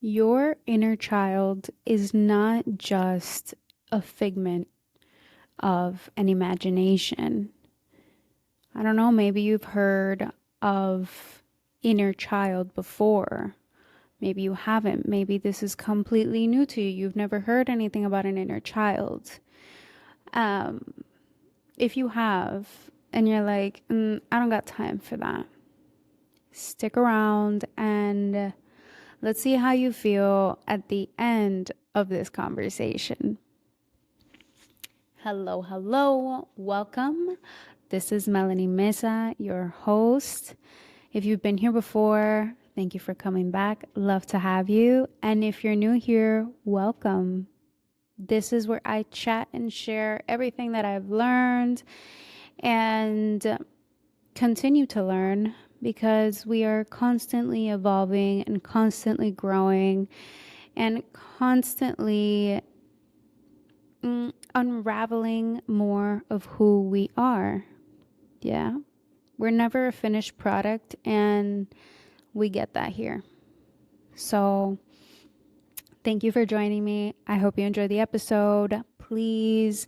Your inner child is not just a figment of an imagination. I don't know, maybe you've heard of inner child before. Maybe you haven't. Maybe this is completely new to you. You've never heard anything about an inner child. Um, if you have, and you're like, I don't got time for that, stick around and let's see how you feel at the end of this conversation. Hello, hello, welcome. This is Melanie Mesa, your host. If you've been here before, thank you for coming back. Love to have you. And if you're new here, welcome. This is where I chat and share everything that I've learned and continue to learn because we are constantly evolving and constantly growing and constantly unraveling more of who we are. Yeah. We're never a finished product, and we get that here. So, thank you for joining me. I hope you enjoyed the episode. Please,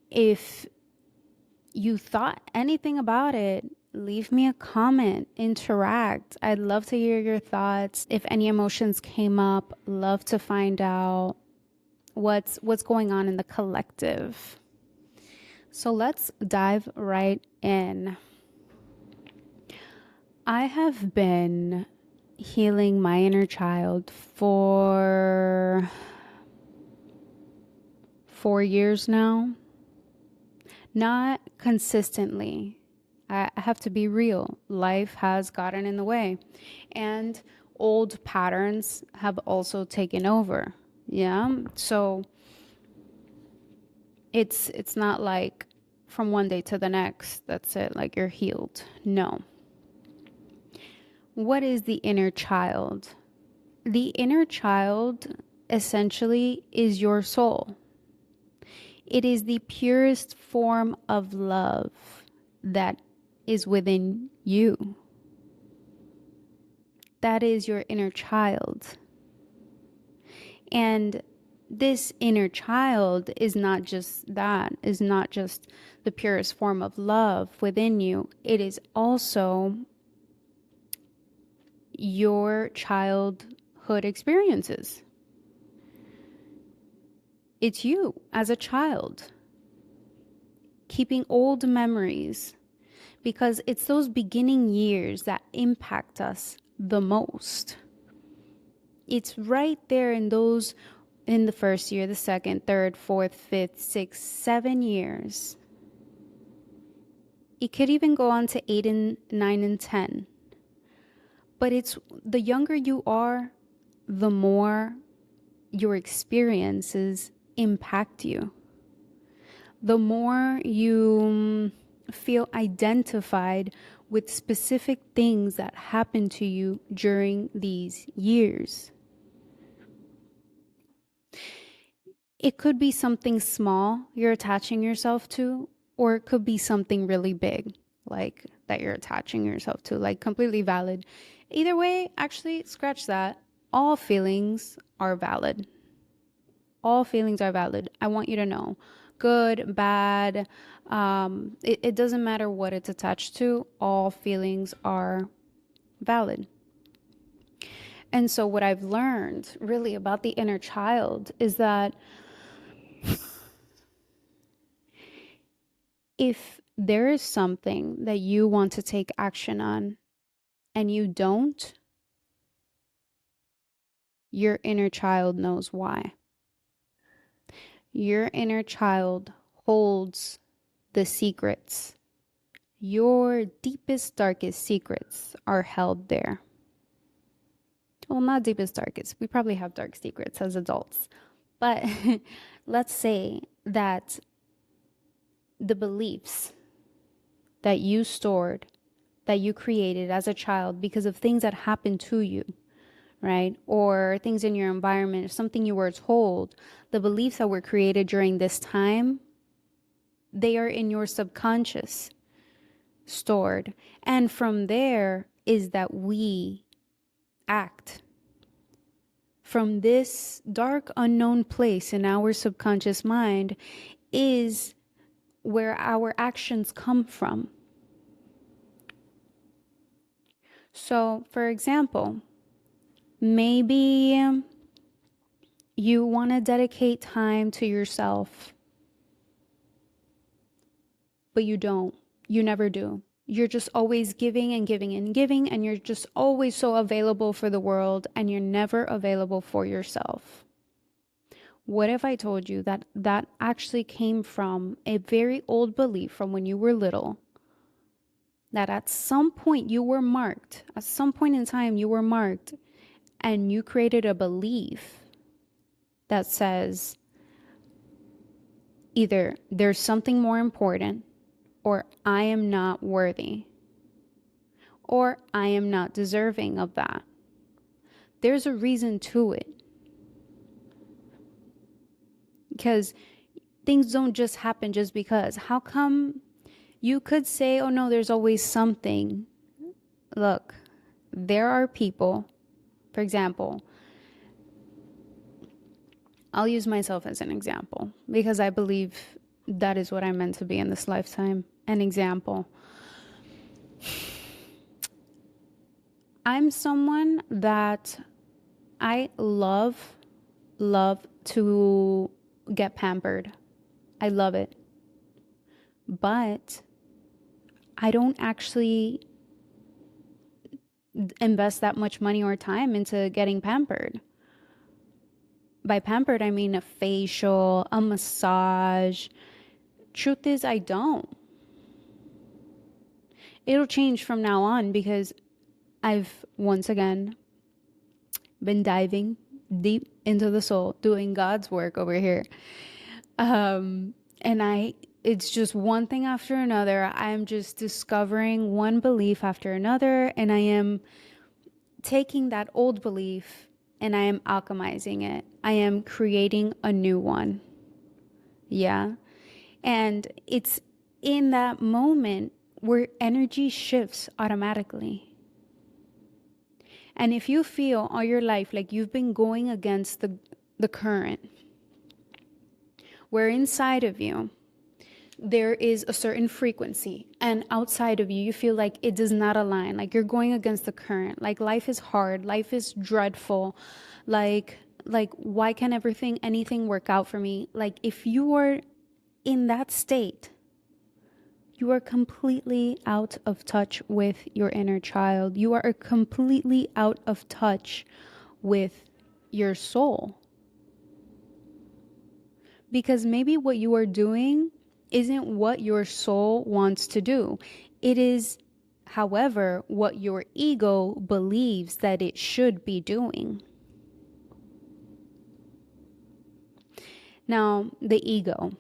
if you thought anything about it, leave me a comment, interact. I'd love to hear your thoughts. If any emotions came up, love to find out what's going on in the collective. So let's dive right in. I have been healing my inner child for 4 years now. Not consistently. I have to be real. Life has gotten in the way. And old patterns have also taken over. Yeah. So it's not like from one day to the next, that's it, like you're healed. No. What is the inner child? The inner child essentially is your soul. It is the purest form of love that is within you. That is your inner child. And this inner child is not just that, is not just the purest form of love within you. It is also your childhood experiences. It's you as a child, keeping old memories, because it's those beginning years that impact us the most. It's right there in the first year, the second, third, fourth, fifth, sixth, 7 years. It could even go on to 8 and 9 and 10. But it's the younger you are, the more your experiences impact you. The more you feel identified with specific things that happen to you during these years. It could be something small you're attaching yourself to, or it could be something really big, like that you're attaching yourself to, like completely valid. Either way, actually, scratch that. All feelings are valid. All feelings are valid. I want you to know. Good, bad, it doesn't matter what it's attached to. All feelings are valid. And so what I've learned really about the inner child is that if there is something that you want to take action on and you don't, your inner child knows why. Your inner child holds the secrets. Your deepest, darkest secrets are held there. Well, not deepest, darkest. We probably have dark secrets as adults. But let's say that the beliefs that you stored, that you created as a child because of things that happened to you, right? Or things in your environment, something you were told, the beliefs that were created during this time, they are in your subconscious, stored. And from there is that we act. from this dark unknown place in our subconscious mind is where our actions come from. So, for example, maybe you want to dedicate time to yourself, but you don't. You never do. You're just always giving and giving and giving, and you're just always so available for the world, and you're never available for yourself. What if I told you that that actually came from a very old belief from when you were little? That at some point you were marked, at some point in time you were marked, and you created a belief that says either there's something more important, or I am not worthy, or I am not deserving of that. There's a reason to it. Because things don't just happen just because. How come you could say, oh no, there's always something? Look, there are people, for example, I'll use myself as an example because I believe that is what I'm meant to be in this lifetime. An example. I'm someone that I love to get pampered. I love it. But I don't actually invest that much money or time into getting pampered. By pampered, I mean a facial, a massage. Truth is, I don't. It'll change from now on because I've once again been diving deep into the soul, doing God's work over here. And it's just one thing after another. I'm just discovering one belief after another, and I am taking that old belief and I am alchemizing it. I am creating a new one. Yeah. And it's in that moment where energy shifts automatically. And if you feel all your life like you've been going against the current, where inside of you there is a certain frequency and outside of you you feel like it does not align, like you're going against the current, like life is hard, life is dreadful, like why can't anything work out for me? Like if you are in that state, you are completely out of touch with your inner child. You are completely out of touch with your soul. Because maybe what you are doing isn't what your soul wants to do. It is, however, what your ego believes that it should be doing. Now, the ego.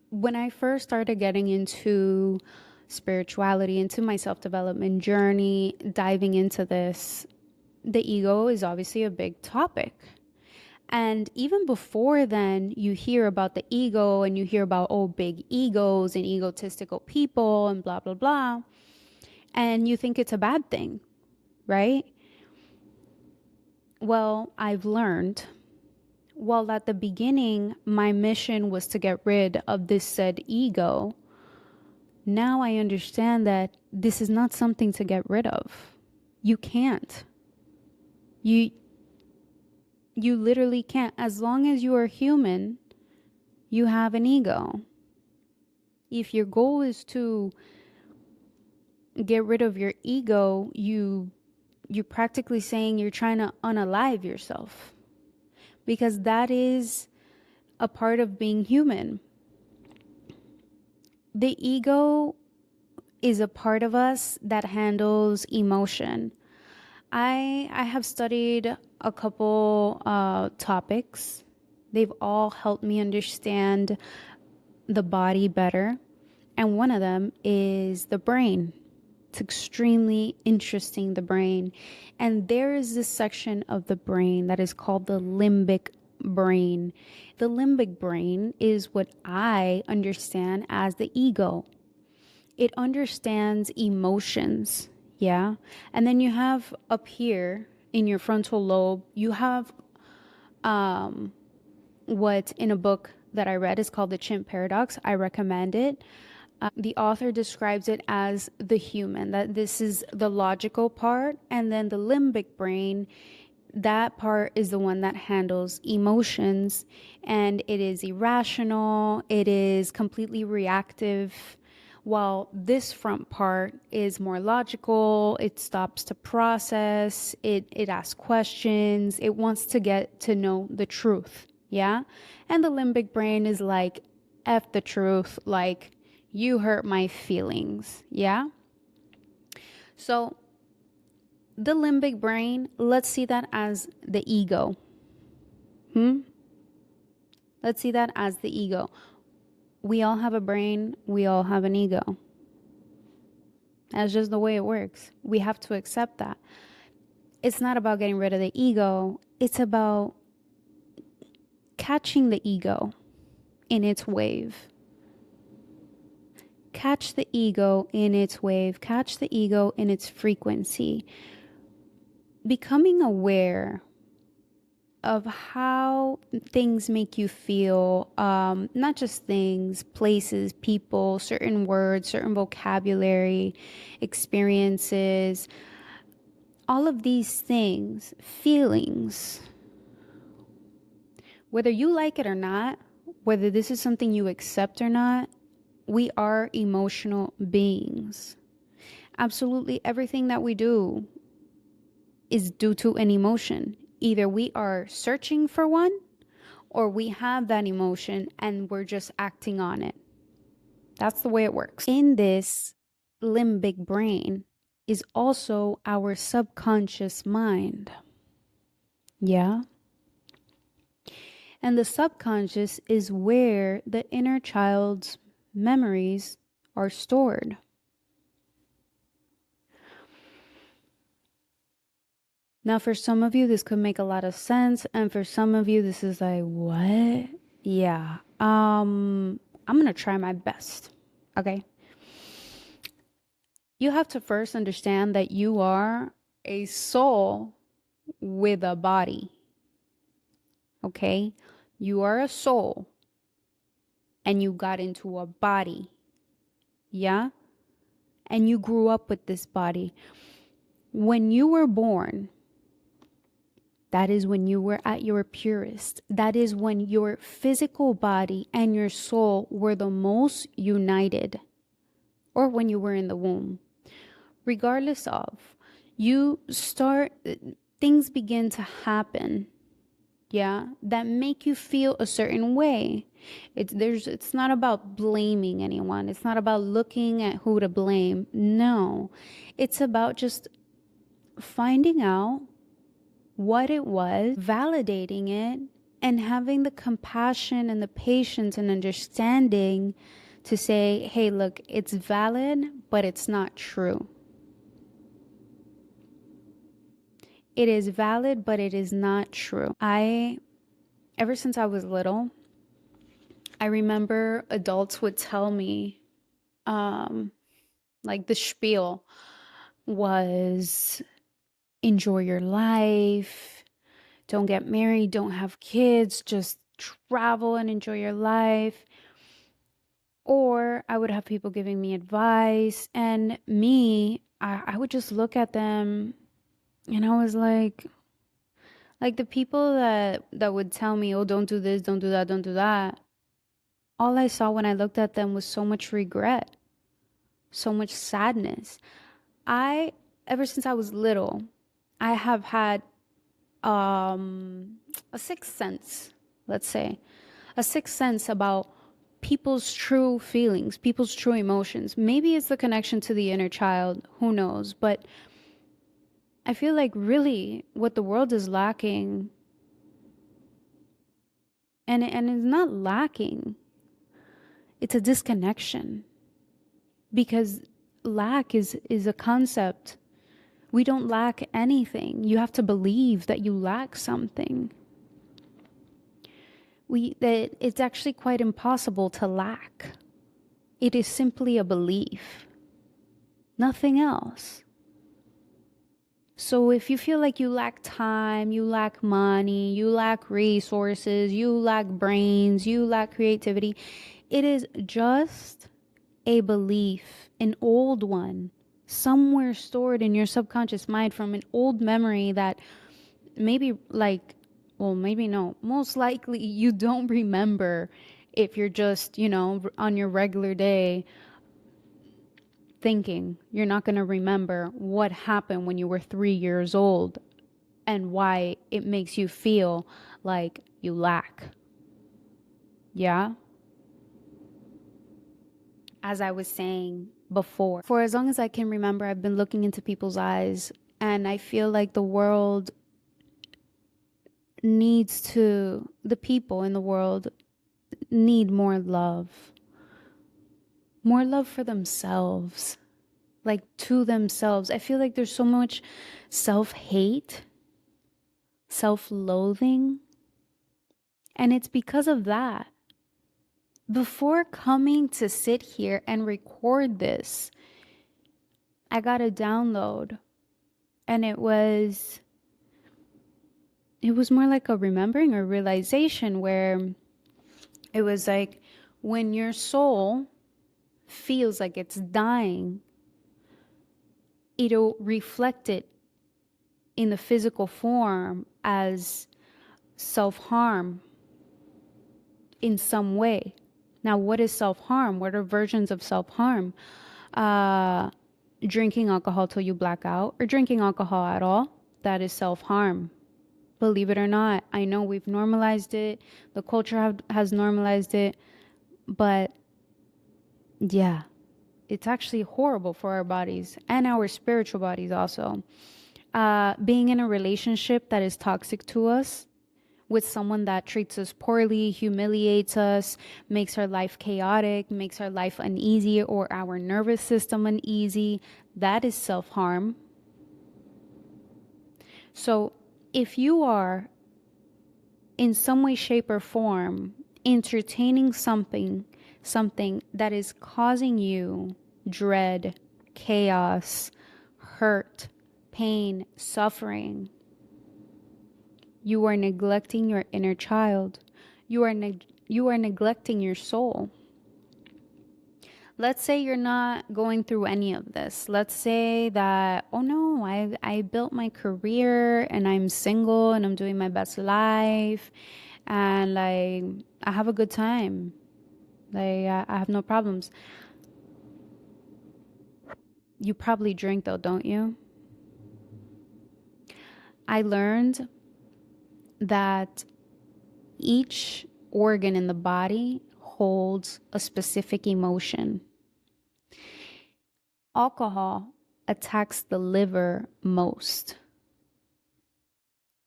When I first started getting into spirituality, into my self-development journey, diving into this, the ego is obviously a big topic. And even before then, you hear about the ego and you hear about, oh, big egos and egotistical people and blah, blah, blah. And you think it's a bad thing, right? Well, I've learned, while at the beginning, my mission was to get rid of this said ego, now I understand that this is not something to get rid of. You can't. You literally can't. As long as you are human, you have an ego. If your goal is to get rid of your ego, you're practically saying you're trying to unalive yourself, because that is a part of being human. The ego is a part of us that handles emotion. I have studied a couple topics. They've all helped me understand the body better. And one of them is the brain. It's extremely interesting, the brain. And there is this section of the brain that is called the limbic brain. The limbic brain is what I understand as the ego. It understands emotions. Yeah. And then you have up here in your frontal lobe, you have what in a book that I read is called the chimp paradox. I recommend it. The author describes it as the human, that this is the logical part, and then the limbic brain, that part is the one that handles emotions, and it is irrational, it is completely reactive, while this front part is more logical. It stops to process, it asks questions, it wants to get to know the truth. Yeah. And the limbic brain is like, F the truth, like, you hurt my feelings. Yeah. So the limbic brain, let's see that as the ego. Let's see that as the ego. We all have a brain, we all have an ego. That's just the way it works. We have to accept that. It's not about getting rid of the ego, it's about catching the ego in its wave. Catch the ego in its wave, catch the ego in its frequency. Becoming aware of how things make you feel, not just things, places, people, certain words, certain vocabulary, experiences, all of these things, feelings, whether you like it or not, whether this is something you accept or not, we are emotional beings. Absolutely everything that we do is due to an emotion. Either we are searching for one, or we have that emotion and we're just acting on it. That's the way it works. In this limbic brain is also our subconscious mind. Yeah. And the subconscious is where the inner child's memories are stored. Now, for some of you, this could make a lot of sense. And for some of you, this is like, what? Yeah. I'm going to try my best. Okay. You have to first understand that you are a soul with a body. Okay. You are a soul and you got into a body. Yeah. And you grew up with this body. When you were born, that is when you were at your purest. That is when your physical body and your soul were the most united, or when you were in the womb. Regardless of, things begin to happen, yeah, that make you feel a certain way. It's not about blaming anyone. It's not about looking at who to blame. No, it's about just finding out what it was, validating it, and having the compassion and the patience and understanding to say, hey, look, it's valid, but it's not true. It is valid, but it is not true. Ever since I was little, I remember adults would tell me, like the spiel was, enjoy your life, don't get married, don't have kids, just travel and enjoy your life. Or I would have people giving me advice, and I would just look at them, and I was like the people that would tell me, oh, don't do this, don't do that, don't do that. All I saw when I looked at them was so much regret, so much sadness. Ever since I was little, I have had a sixth sense, let's say, a sixth sense about people's true feelings, people's true emotions. Maybe it's the connection to the inner child, who knows? But I feel like really what the world is lacking, and it's not lacking, it's a disconnection. Because lack is a concept. We don't lack anything. You have to believe that you lack something. That it's actually quite impossible to lack. It is simply a belief, nothing else. So if you feel like you lack time, you lack money, you lack resources, you lack brains, you lack creativity, it is just a belief, an old one, somewhere stored in your subconscious mind from an old memory that maybe like, well, maybe no, most likely you don't remember if you're just, on your regular day thinking. You're not going to remember what happened when you were 3 years old and why it makes you feel like you lack. Yeah? As I was saying before, for as long as I can remember, I've been looking into people's eyes, and I feel like the people in the world need more love for themselves, like to themselves. I feel like there's so much self hate, self loathing, and it's because of that. Before coming to sit here and record this, I got a download, and it was more like a remembering or realization, where it was like when your soul feels like it's dying, it'll reflect it in the physical form as self-harm in some way. Now, what is self-harm? What are versions of self-harm? Drinking alcohol till you black out, or drinking alcohol at all, that is self-harm. Believe it or not, I know we've normalized it. The culture has normalized it. But yeah, it's actually horrible for our bodies and our spiritual bodies also. Being in a relationship that is toxic to us, with someone that treats us poorly, humiliates us, makes our life chaotic, makes our life uneasy, or our nervous system uneasy, that is self-harm. So if you are in some way, shape, or form entertaining something that is causing you dread, chaos, hurt, pain, suffering, you are neglecting your inner child. You are neglecting your soul. Let's say you're not going through any of this. Let's say that, oh no, I built my career and I'm single and I'm doing my best life, and like I have a good time. Like I have no problems. You probably drink though, don't you? I learned that each organ in the body holds a specific emotion. Alcohol attacks the liver most,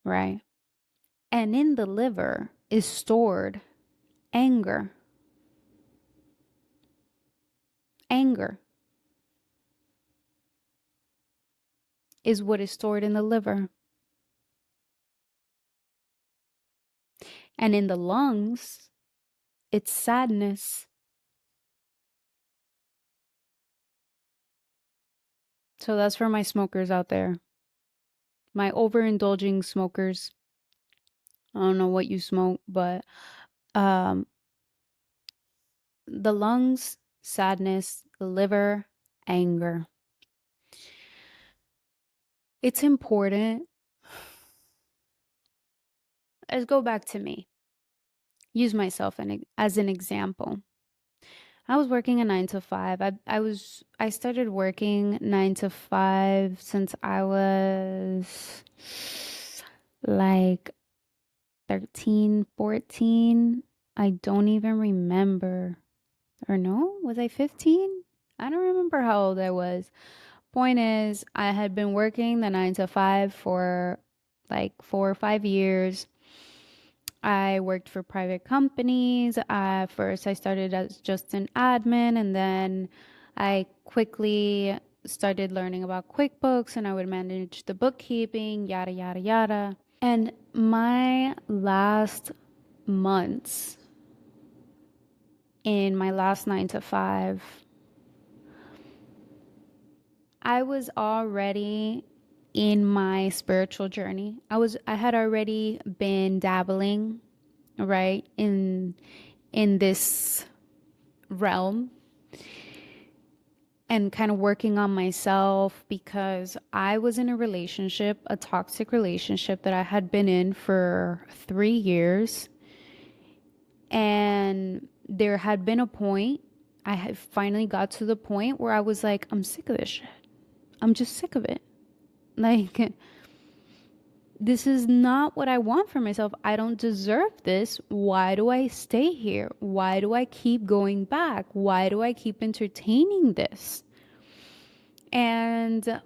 right? And in the liver is stored anger. Anger is what is stored in the liver. And in the lungs, it's sadness. So that's for my smokers out there. My overindulging smokers. I don't know what you smoke, but um, the lungs, sadness, the liver, anger. It's important. Let's go back to me. Use myself as an example. I was working a 9 to 5. I started working 9 to 5 since I was like 13, 14. I don't even remember. Or no, was I 15? I don't remember how old I was. Point is, I had been working the 9 to 5 for like 4 or 5 years. I worked for private companies. First, I started as just an admin, and then I quickly started learning about QuickBooks, and I would manage the bookkeeping, yada, yada, yada. And my last months in my last 9 to 5, I was already in my spiritual journey. I had already been dabbling, right, in this realm and kind of working on myself because I was in a relationship, a toxic relationship that I had been in for 3 years. And there had been a point, I had finally got to the point where I was like, I'm sick of this shit. I'm just sick of it. Like, this is not what I want for myself. I don't deserve this. Why do I stay here? Why do I keep going back? Why do I keep entertaining this? And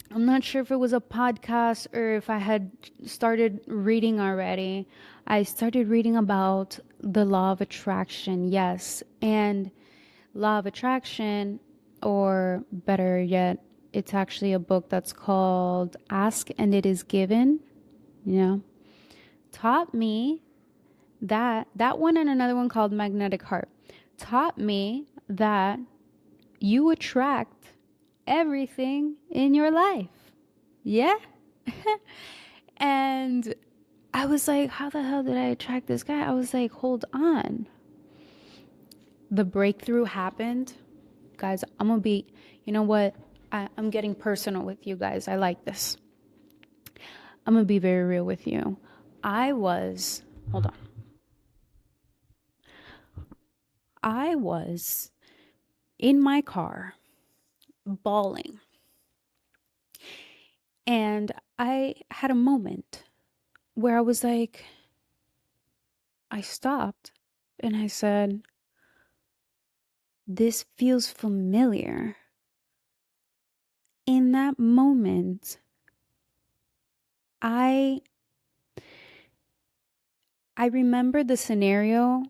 I'm not sure if it was a podcast or if I had started reading already. I started reading about the law of attraction, yes. And law of attraction, or better yet, it's actually a book that's called Ask and It Is Given, you know, taught me that one, and another one called Magnetic Heart taught me that you attract everything in your life. Yeah. And I was like, how the hell did I attract this guy? I was like, hold on. The breakthrough happened. Guys, I'm gonna be, you know what? I'm getting personal with you guys. I like this. I'm gonna be very real with you. Hold on. I was in my car bawling. And I had a moment where I was like, I stopped and I said, this feels familiar. In that moment, I remember the scenario.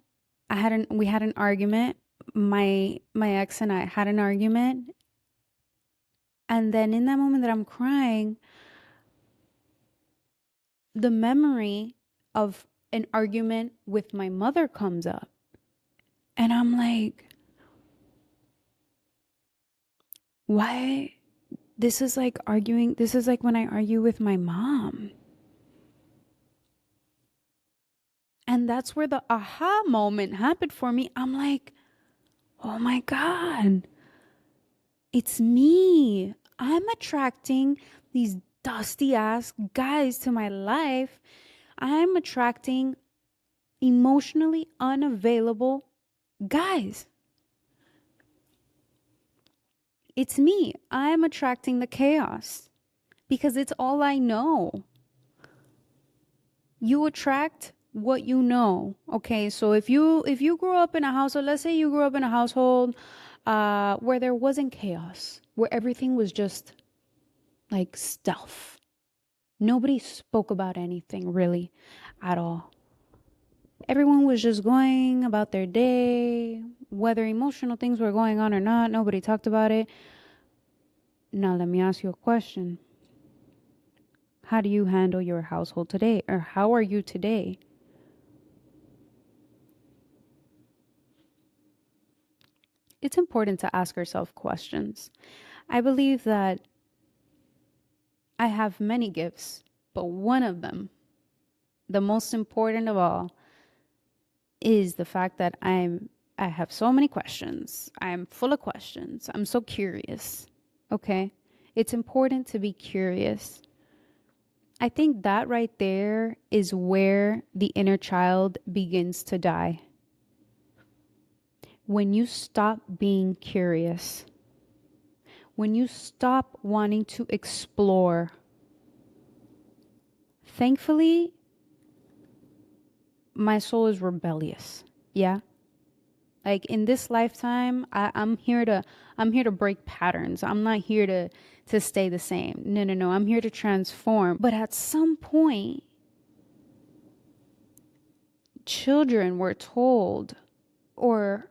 We had an argument. My ex and I had an argument. And then in that moment that I'm crying, the memory of an argument with my mother comes up. And I'm like, why? This is like when I argue with my mom. And that's where the aha moment happened for me. I'm like, oh my God, it's me. I'm attracting these dusty ass guys to my life. I'm attracting emotionally unavailable guys. It's me. I'm attracting the chaos because it's all I know. You attract what you know. Okay, so if you grew up in a household, let's say you grew up in a household where there wasn't chaos, where everything was just like stealth. Nobody spoke about anything really at all. Everyone was just going about their day, whether emotional things were going on or not, nobody talked about it. Now let me ask you a question. How do you handle your household today? Or how are you today? It's important to ask ourselves questions. I believe that I have many gifts, but one of them, the most important of all, is the fact that I have so many questions. I'm full of questions. I'm so curious. Okay? It's important to be curious. I think that right there is where the inner child begins to die. When you stop being curious, when you stop wanting to explore. Thankfully, my soul is rebellious. Yeah. Like in this lifetime, I'm here to break patterns. I'm not here to stay the same. No. I'm here to transform. But at some point, children were told, or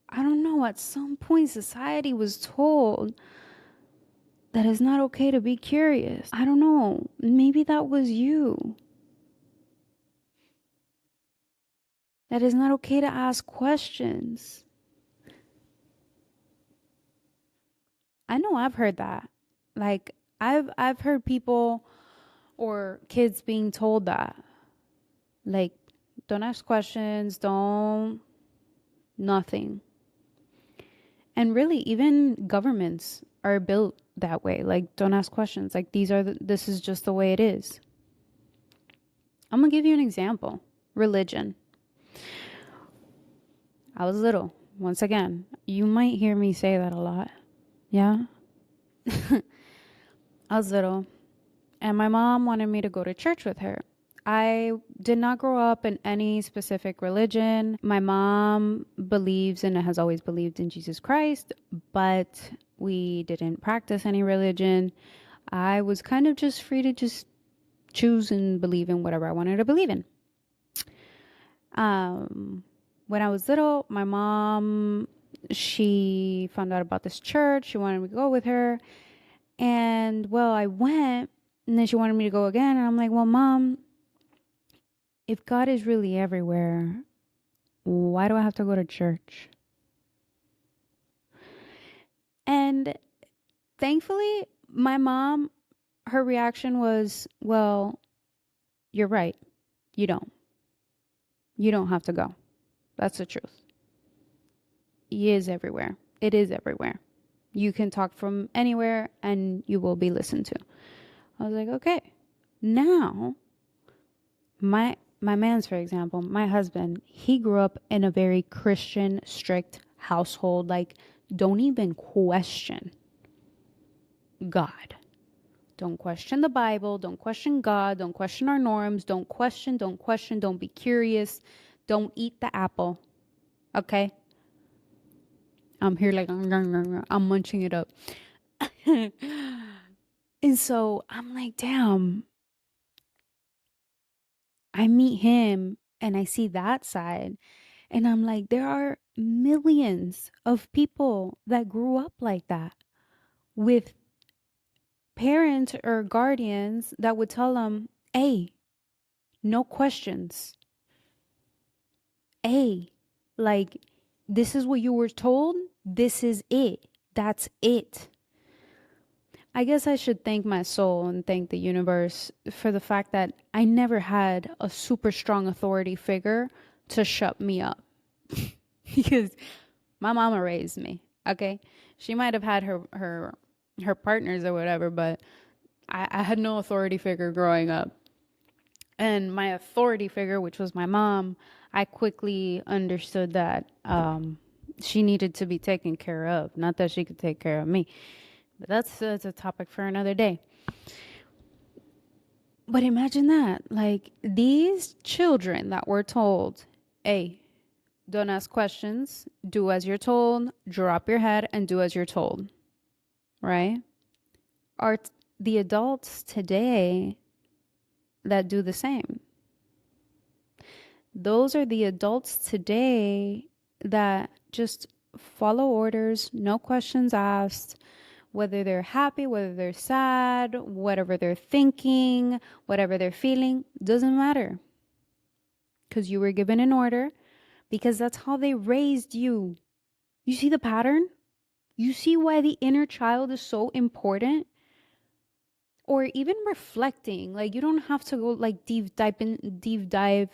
I don't know, at some point society was told that it's not okay to be curious. I don't know. Maybe that was you. That it's not okay to ask questions. I know I've heard that. Like, I've heard people or kids being told that, like, don't ask questions, don't nothing. And really, even governments are built that way. Like, don't ask questions. Like, this is just the way it is. I'm gonna give you an example. Religion. I was little. Once again, you might hear me say that a lot. Yeah. I was little, and my mom wanted me to go to church with her. I did not grow up in any specific religion. My mom believes and has always believed in Jesus Christ, but we didn't practice any religion. I was kind of just free to just choose and believe in whatever I wanted to believe in. When I was little, my mom, she found out about this church. She wanted me to go with her. And well, I went, and then she wanted me to go again. And I'm like, well, mom, if God is really everywhere, why do I have to go to church? And thankfully, my mom, her reaction was, well, you're right. You don't. You don't have to go. That's the truth. He is everywhere. It is everywhere. You can talk from anywhere and you will be listened to. I was like, okay. Now, my man's, for example, my husband, he grew up in a very Christian, strict household. Like, don't even question God. Don't question the Bible. Don't question God. Don't question our norms. Don't question. Don't be curious. Don't eat the apple. Okay? I'm here like, I'm munching it up. And so I'm like, damn, I meet him and I see that side. And I'm like, there are millions of people that grew up like that with parents or guardians that would tell them, hey, no questions. Hey, like, this is what you were told. This is it. That's it. I guess I should thank my soul and thank the universe for the fact that I never had a super strong authority figure to shut me up. Because my mama raised me, okay? She might have had her partners or whatever, but I had no authority figure growing up. And my authority figure, which was my mom, I quickly understood that she needed to be taken care of, not that she could take care of me. But that's a topic for another day. But imagine that, like, these children that were told, hey, don't ask questions, do as you're told, drop your head and do as you're told, right? Are the adults today that do the same. Those are the adults today that just follow orders, no questions asked, whether they're happy, whether they're sad, whatever they're thinking, whatever they're feeling, doesn't matter. Because you were given an order, because that's how they raised you. You see the pattern? You see why the inner child is so important? Or even reflecting, like, you don't have to go like deep dive.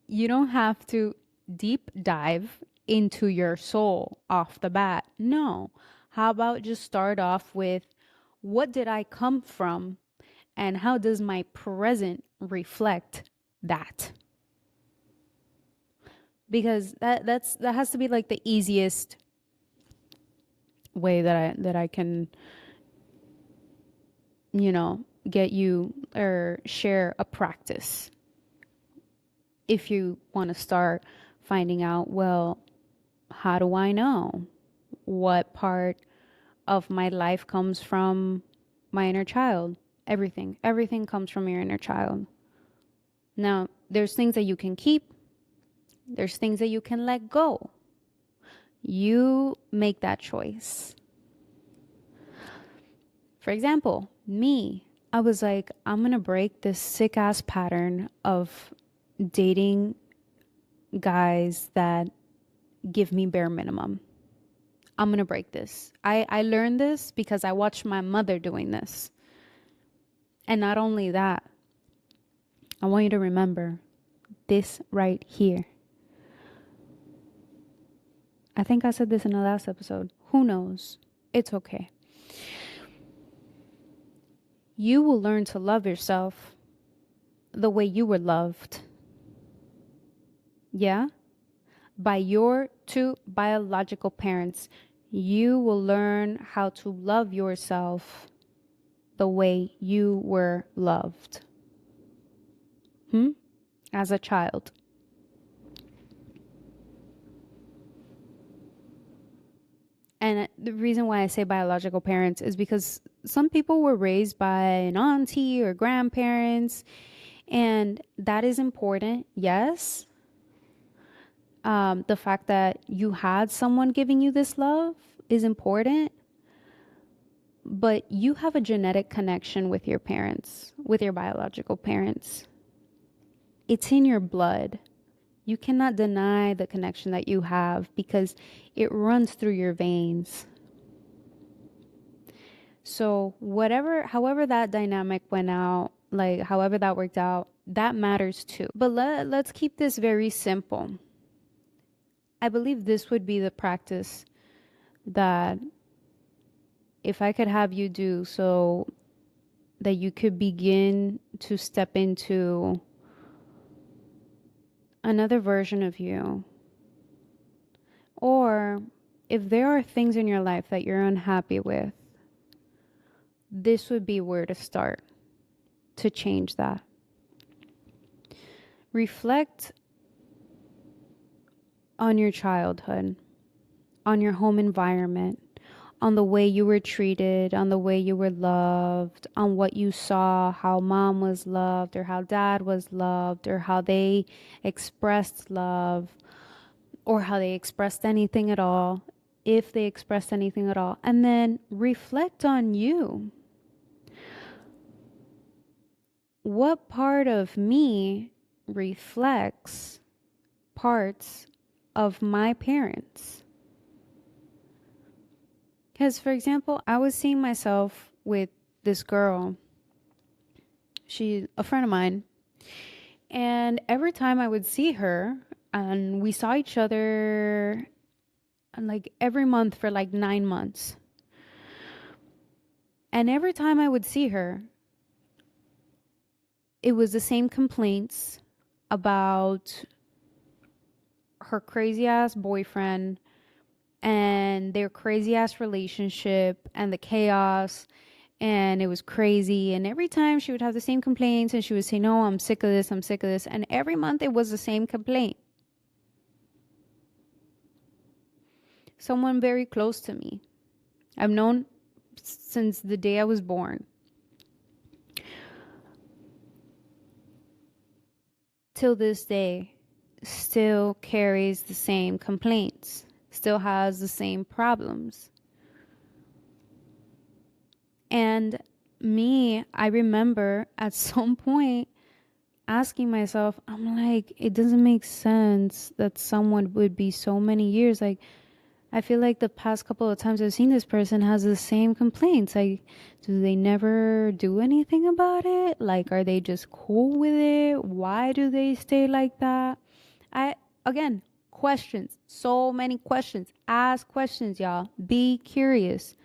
You don't have to deep dive into your soul off the bat. No. How about just start off with, what did I come from and how does my present reflect that? Because that has to be like the easiest way that I can, get you or share a practice. If you want to start finding out, well, how do I know what part of my life comes from my inner child? Everything comes from your inner child. Now, there's things that you can keep, there's things that you can let go. You make that choice. For example, me, I was like, I'm gonna break this sick ass pattern of dating guys that give me bare minimum. I'm going to break this. I learned this because I watched my mother doing this. And not only that, I want you to remember this right here. I think I said this in the last episode. Who knows? It's okay. You will learn to love yourself the way you were loved. Yeah? By your two biological parents. You will learn how to love yourself the way you were loved. As a child. And the reason why I say biological parents is because some people were raised by an auntie or grandparents, and that is important, yes. The fact that you had someone giving you this love is important, but you have a genetic connection with your parents, with your biological parents. It's in your blood. You cannot deny the connection that you have because it runs through your veins. So however that dynamic went out, like however that worked out, that matters too. But let's keep this very simple. I believe this would be the practice that if I could have you do so that you could begin to step into another version of you. Or if there are things in your life that you're unhappy with, this would be where to start to change that. Reflect on your childhood, on your home environment, on the way you were treated, on the way you were loved, on what you saw, how mom was loved or how dad was loved or how they expressed love or how they expressed anything at all, if they expressed anything at all. And then reflect on you. What part of me reflects parts of my parents? Because, for example, I was seeing myself with this girl. She's a friend of mine. And every time I would see her, and we saw each other like every month for like 9 months. And every time I would see her, it was the same complaints about her crazy ass boyfriend and their crazy ass relationship and the chaos, and it was crazy. And every time she would have the same complaints and she would say, no, I'm sick of this, I'm sick of this. And every month it was the same complaint. Someone very close to me. I've known since the day I was born. Till this day, still carries the same complaints, still has the same problems. And me, I remember at some point asking myself, I'm like, it doesn't make sense that someone would be so many years. Like, I feel like the past couple of times I've seen this person has the same complaints. Like, do they never do anything about it? Like, are they just cool with it? Why do they stay like that? Again, questions. So many questions. Ask questions, y'all. Be curious.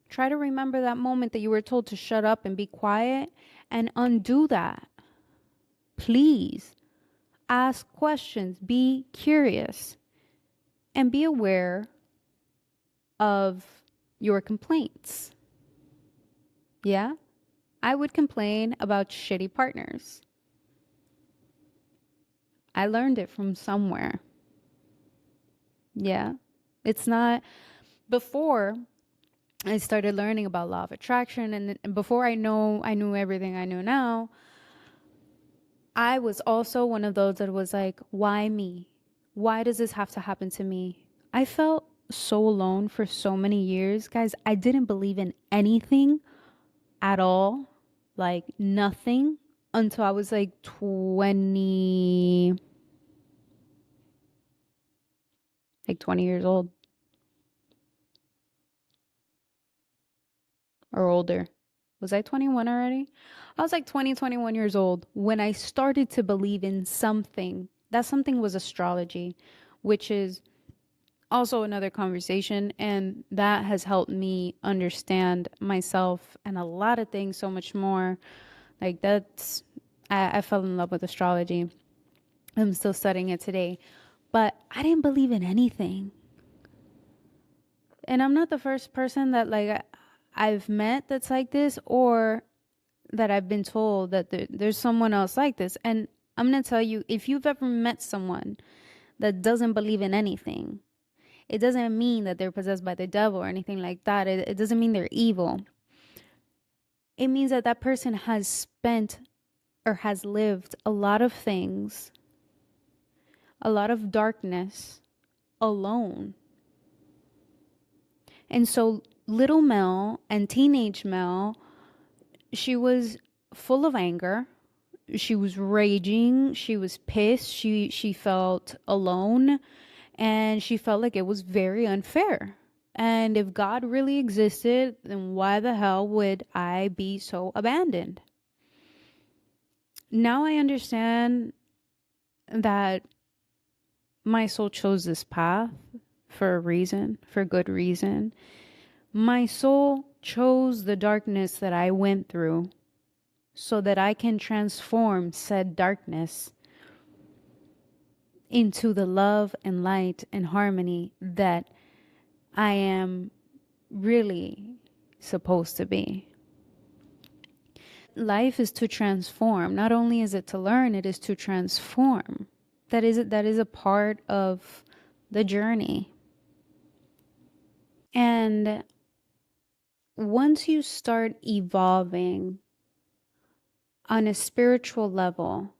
Try to remember that moment that you were told to shut up and be quiet and undo that. Please ask questions. Be curious. And be aware of your complaints. Yeah? I would complain about shitty partners. I learned it from somewhere. Yeah? It's not before I started learning about law of attraction and before I knew everything I know now, I was also one of those that was like, why me? Why does this have to happen to me? I felt so alone for so many years. Guys, I didn't believe in anything at all. Like nothing until I was like 20 years old. or older. Was I 21 already? I was like 20, 21 years old when I started to believe in something. That something was astrology, which is also another conversation. And that has helped me understand myself and a lot of things so much more. Like, I fell in love with astrology. I'm still studying it today. But I didn't believe in anything. And I'm not the first person that I've met that's like this, or that I've been told that there's someone else like this. And I'm going to tell you, if you've ever met someone that doesn't believe in anything, it doesn't mean that they're possessed by the devil or anything like that. It doesn't mean they're evil. It means that that person has spent or has lived a lot of things, a lot of darkness alone. And so little Mel and teenage Mel, she was full of anger. She was raging. She was pissed. She felt alone, and she felt like it was very unfair. And if God really existed, then why the hell would I be so abandoned? Now I understand that my soul chose this path for a reason, for good reason. My soul chose the darkness that I went through so that I can transform said darkness into the love and light and harmony that I am really supposed to be. Life is to transform. Not only is it to learn, it is to transform. That is a part of the journey. And once you start evolving on a spiritual level,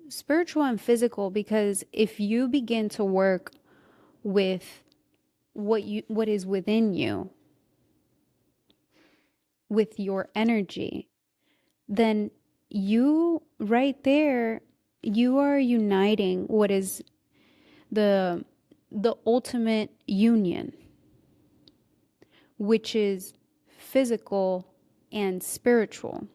spiritual and physical, because if you begin to work with what is within you, with your energy, then you right there, you are uniting what is the ultimate union, which is physical and spiritual.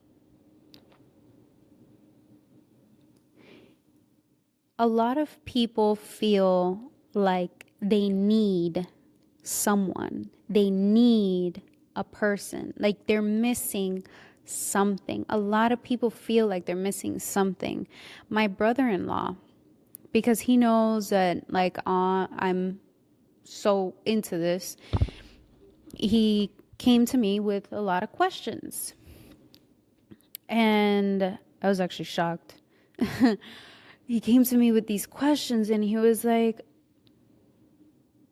A lot of people feel like they need someone, they need a person, like they're missing something. A lot of people feel like they're missing something. My brother-in-law, because he knows that I'm so into this, he came to me with a lot of questions. And I was actually shocked. He came to me with these questions and he was like,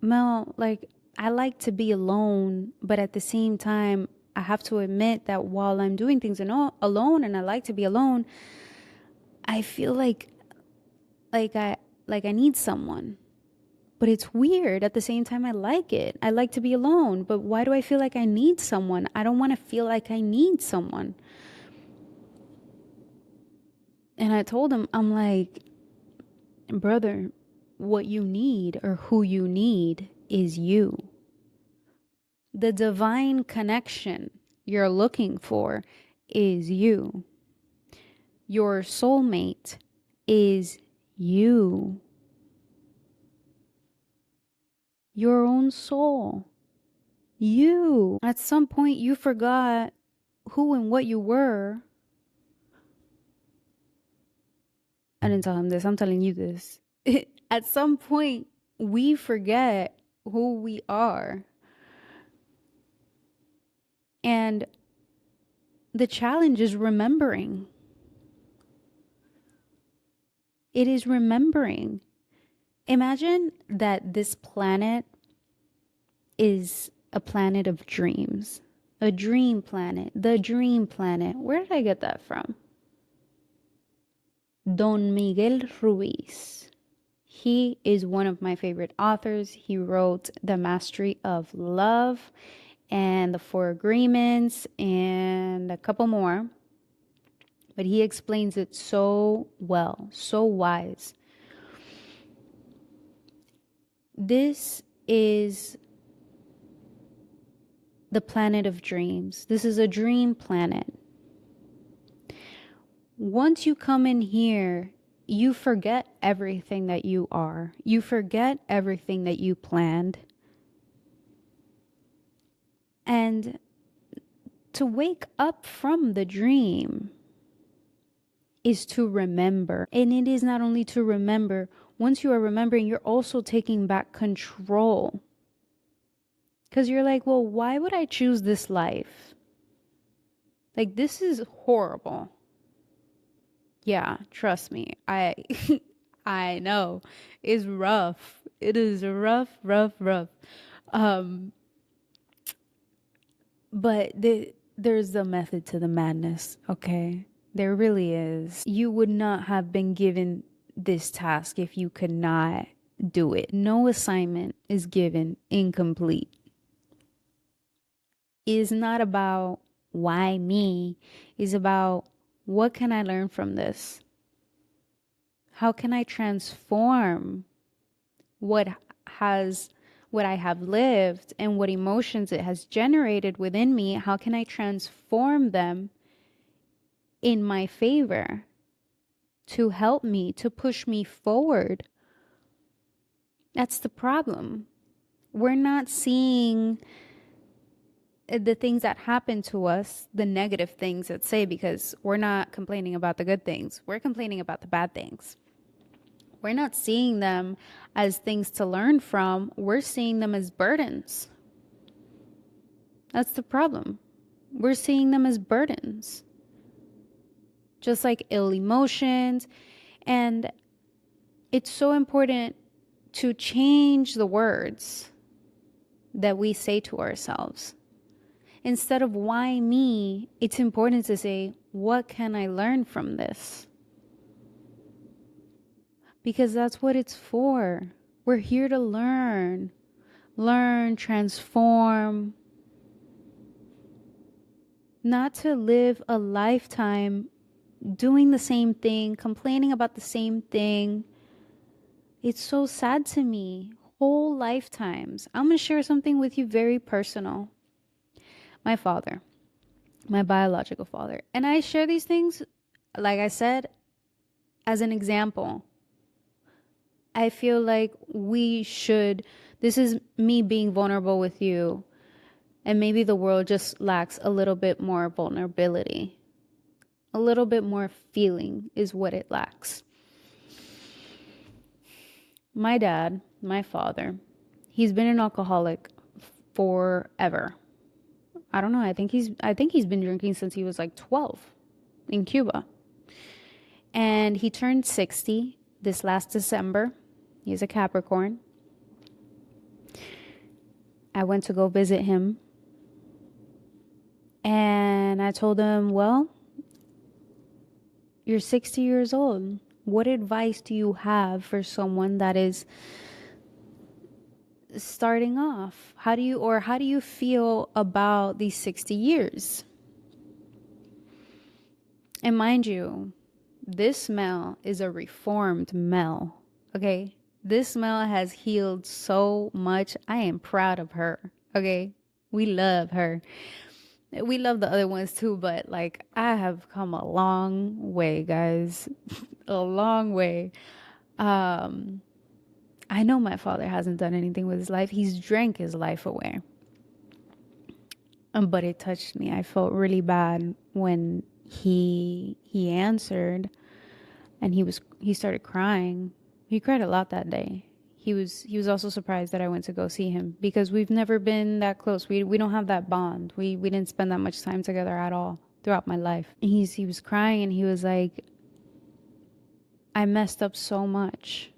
Mel, like, I like to be alone, but at the same time, I have to admit that while I'm doing things alone and I like to be alone, I feel like I need someone. But it's weird. At the same time, I like it. I like to be alone, but why do I feel like I need someone? I don't want to feel like I need someone. And I told him, I'm like, brother, what you need or who you need is you. The divine connection you're looking for is you. Your soulmate is you. Your own soul. You. At some point, you forgot who and what you were. I didn't tell him this, I'm telling you this. At some point, we forget who we are. And the challenge is remembering. It is remembering. Imagine that this planet is a planet of dreams, a dream planet, the dream planet. Where did I get that from? Don Miguel Ruiz. He is one of my favorite authors. He wrote The Mastery of Love and The Four Agreements and a couple more. But he explains it so well, so wise. This is the planet of dreams. This is a dream planet. Once you come in here, you forget everything that you are. You forget everything that you planned. And to wake up from the dream is to remember. And it is not only to remember, once you are remembering, you're also taking back control. Because you're like, well, why would I choose this life? Like, this is horrible. Yeah, trust me. I know. It's rough. It is rough, rough, rough. Um, but there's a method to the madness, okay? There really is. You would not have been given this task if you could not do it. No assignment is given incomplete. It is not about why me. It's about what can I learn from this? How can I transform what I have lived and what emotions it has generated within me? How can I transform them in my favor to help me, to push me forward? That's the problem. We're not seeing the things that happen to us, the negative things, let's say, because we're not complaining about the good things. We're complaining about the bad things. We're not seeing them as things to learn from. We're seeing them as burdens. That's the problem. We're seeing them as burdens. Just like ill emotions. And it's so important to change the words that we say to ourselves. Instead of why me, it's important to say, what can I learn from this? Because that's what it's for. We're here to learn, transform, not to live a lifetime doing the same thing, complaining about the same thing. It's so sad to me. Whole lifetimes. I'm going to share something with you very personal. My father, my biological father. And I share these things, like I said, as an example. I feel like this is me being vulnerable with you, and maybe the world just lacks a little bit more vulnerability. A little bit more feeling is what it lacks. My dad, my father, he's been an alcoholic forever. I don't know. I think he's been drinking since he was like 12 in Cuba. And he turned 60 this last December. He's a Capricorn. I went to go visit him. And I told him, well, you're 60 years old. What advice do you have for someone that is starting off? How do you feel about these 60 years? And mind you, this Mel is a reformed Mel, okay? This Mel has healed so much. I am proud of her, okay? We love her. We love the other ones too, but like I have come a long way, guys. A long way. I know my father hasn't done anything with his life. He's drank his life away. But it touched me. I felt really bad when he answered, and he started crying. He cried a lot that day. He was also surprised that I went to go see him because we've never been that close. We don't have that bond. We didn't spend that much time together at all throughout my life. And he was crying, and he was like, I messed up so much.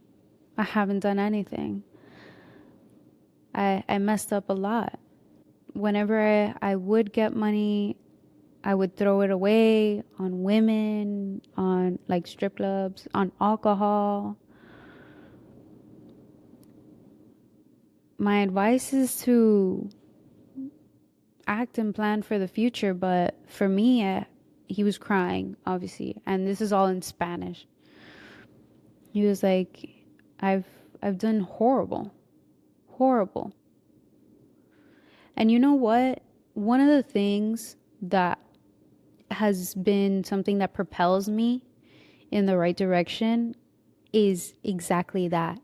I haven't done anything. I messed up a lot. Whenever I would get money, I would throw it away on women, on like strip clubs, on alcohol. My advice is to act and plan for the future, but for me, he was crying, obviously, and this is all in Spanish. He was like, I've done horrible. And you know what? one of the things that has been something that propels me in the right direction is exactly that.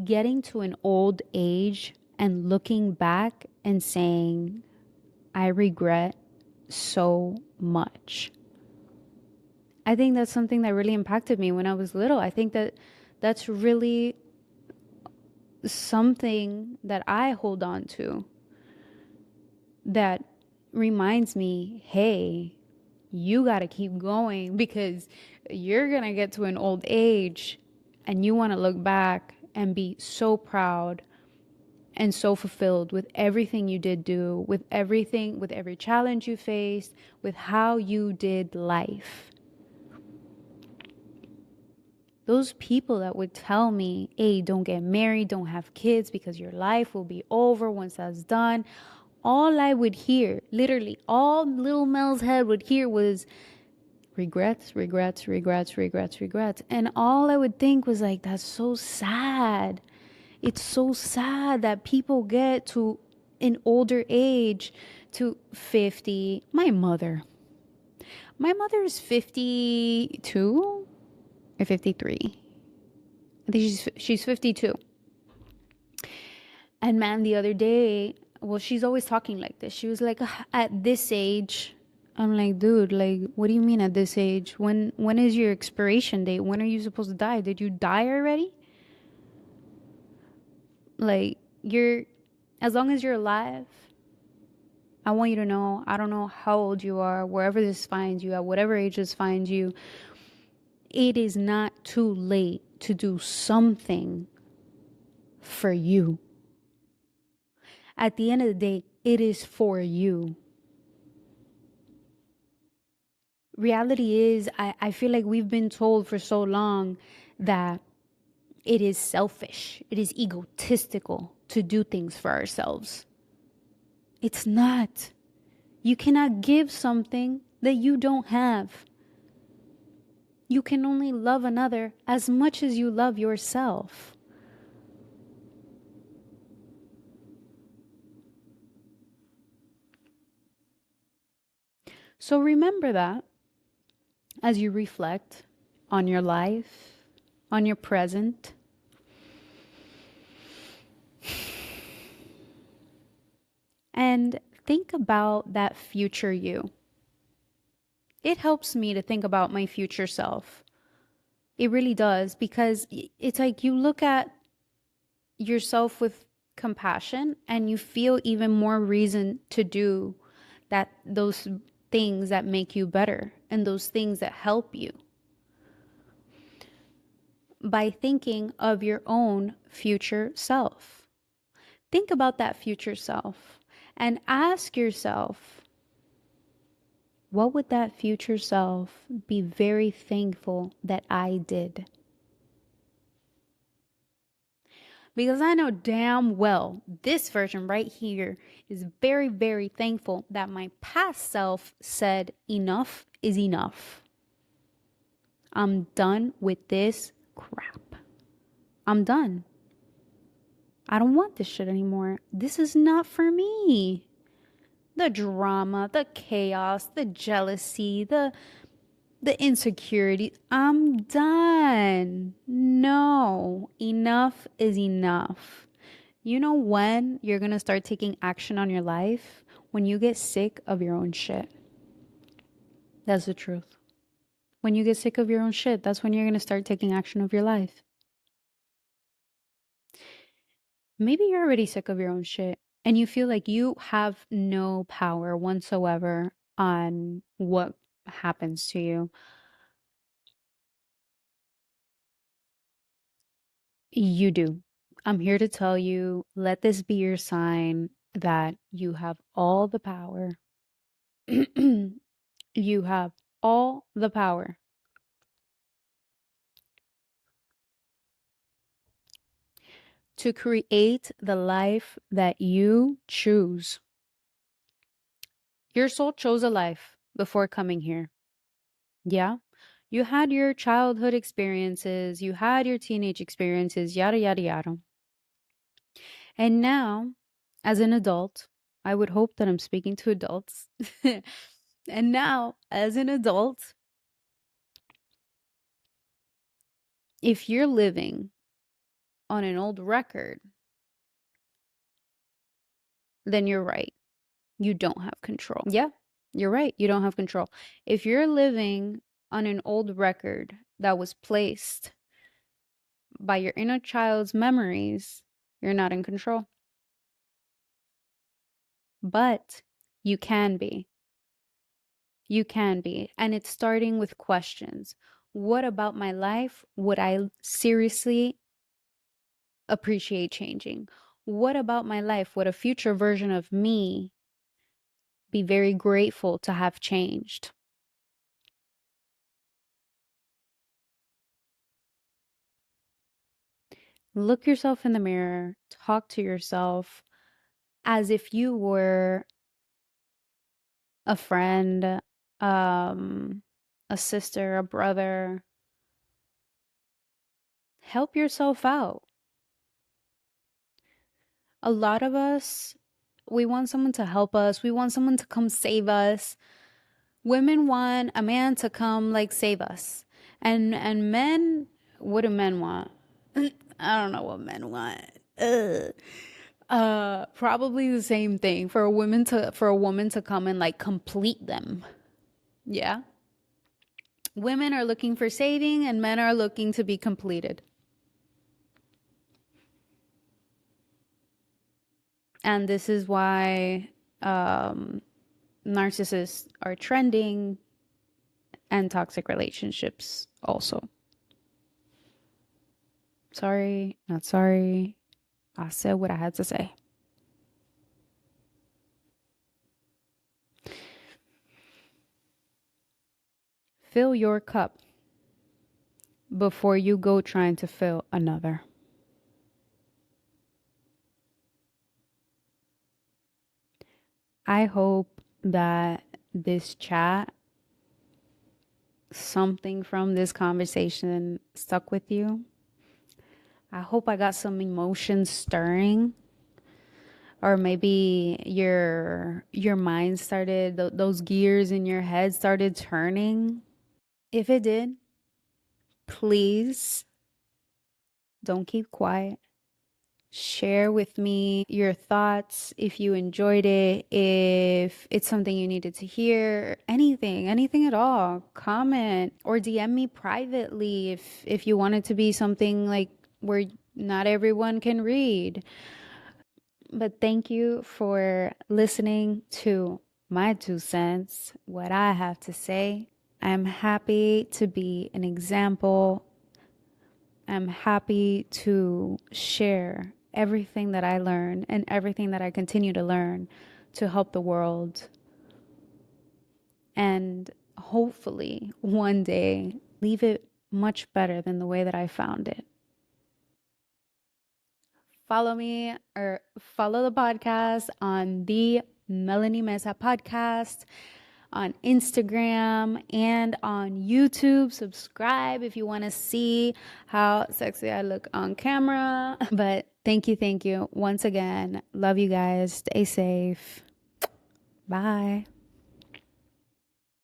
Getting to an old age and looking back and saying, I regret so much. I think that's something that really impacted me when I was little. I think that that's really something that I hold on to that reminds me, hey, you got to keep going because you're going to get to an old age and you want to look back and be so proud and so fulfilled with everything you did do, with everything, with every challenge you faced, with how you did life. Those people that would tell me, hey, don't get married, don't have kids because your life will be over once that's done. All I would hear, literally, all little Mel's head would hear was regrets, regrets, regrets, regrets, regrets. And all I would think was like, that's so sad. It's so sad that people get to an older age, to 50. My mother is 52 or 53. I think she's 52. And man, the other day, well, she's always talking like this. She was like, at this age, I'm like, dude, like, what do you mean at this age? When is your expiration date? When are you supposed to die? Did you die already? Like, as long as you're alive, I want you to know, I don't know how old you are, wherever this finds you, at whatever age this finds you, it is not too late to do something for you. At the end of the day, it is for you. Reality is, I feel like we've been told for so long that it is selfish, it is egotistical to do things for ourselves. It's not. You cannot give something that you don't have. You can only love another as much as you love yourself. So remember that as you reflect on your life, on your present. And think about that future you. It helps me to think about my future self. It really does, because it's like you look at yourself with compassion and you feel even more reason to do those things that make you better and those things that help you by thinking of your own future self. Think about that future self and ask yourself, what would that future self be very thankful that I did? Because I know damn well this version right here is very, very thankful that my past self said enough is enough. I'm done with this crap. I'm done. I don't want this shit anymore. This is not for me. The drama, the chaos, the jealousy, the insecurity. I'm done. No, enough is enough. You know when you're going to start taking action on your life? When you get sick of your own shit. That's the truth. When you get sick of your own shit, that's when you're going to start taking action of your life. Maybe you're already sick of your own shit and you feel like you have no power whatsoever on what happens to you. You do. I'm here to tell you, let this be your sign that you have all the power. You have all the power to create the life that you choose. Your soul chose a life before coming here. Yeah. You had your childhood experiences, you had your teenage experiences, yada, yada, yada. And now, as an adult, I would hope that I'm speaking to adults. And now, as an adult, if you're living on an old record, then you're right. You don't have control. Yeah, you're right. You don't have control. If you're living on an old record that was placed by your inner child's memories, you're not in control. But you can be. You can be. And it's starting with questions. What about my life would I seriously appreciate changing? What about my life would a future version of me be very grateful to have changed? Look yourself in the mirror, talk to yourself as if you were a friend, a sister, a brother. Help yourself out. A lot of us, we want someone to help us, we want someone to come save us. Women want a man to come like save us. And men, what do men want? I don't know what men want. Ugh. Probably the same thing for a woman to come and like complete them. Yeah. Women are looking for saving and men are looking to be completed. And this is why narcissists are trending and toxic relationships also. Sorry, not sorry. I said what I had to say. Fill your cup before you go trying to fill another. I hope that this chat, something from this conversation stuck with you. I hope I got some emotions stirring, or maybe your mind started those gears in your head started turning. If it did, please don't keep quiet. Share with me your thoughts if you enjoyed it, if it's something you needed to hear, anything at all. Comment or DM me privately if you want it to be something like where not everyone can read. But thank you for listening to my 2 cents, what I have to say. I'm happy to be an example. I'm happy to share everything that I learn and everything that I continue to learn to help the world. And hopefully one day leave it much better than the way that I found it. Follow me or follow the podcast on the Melanie Mesa podcast on Instagram and on YouTube. Subscribe if you want to see how sexy I look on camera. But thank you once again. Love you guys. Stay safe. Bye.